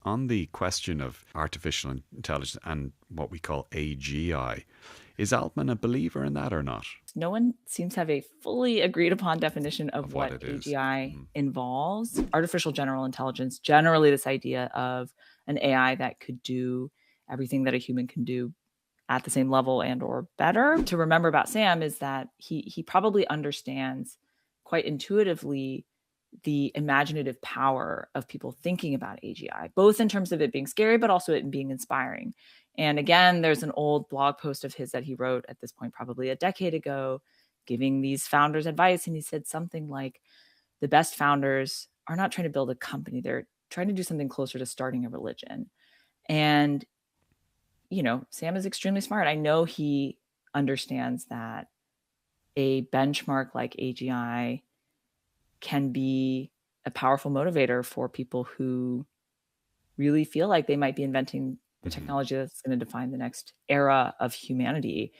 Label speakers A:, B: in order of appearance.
A: on the question of artificial intelligence and what we call AGI, is Altman a believer in that or not?
B: No one seems to have a fully agreed upon definition of
A: Of what
B: what
A: it is?
B: AGI involves. Artificial general intelligence, generally this idea of an AI that could do everything that a human can do at the same level and or better. To remember about Sam is that he probably understands quite intuitively the imaginative power of people thinking about AGI, both in terms of it being scary, but also it being inspiring. And again, there's an old blog post of his that he wrote at this point, probably a decade ago, giving these founders advice. And he said something like, the best founders are not trying to build a company, they're trying to do something closer to starting a religion. And, Sam is extremely smart. I know he understands that a benchmark like AGI can be a powerful motivator for people who really feel like they might be inventing the technology that's going to define the next era of humanity.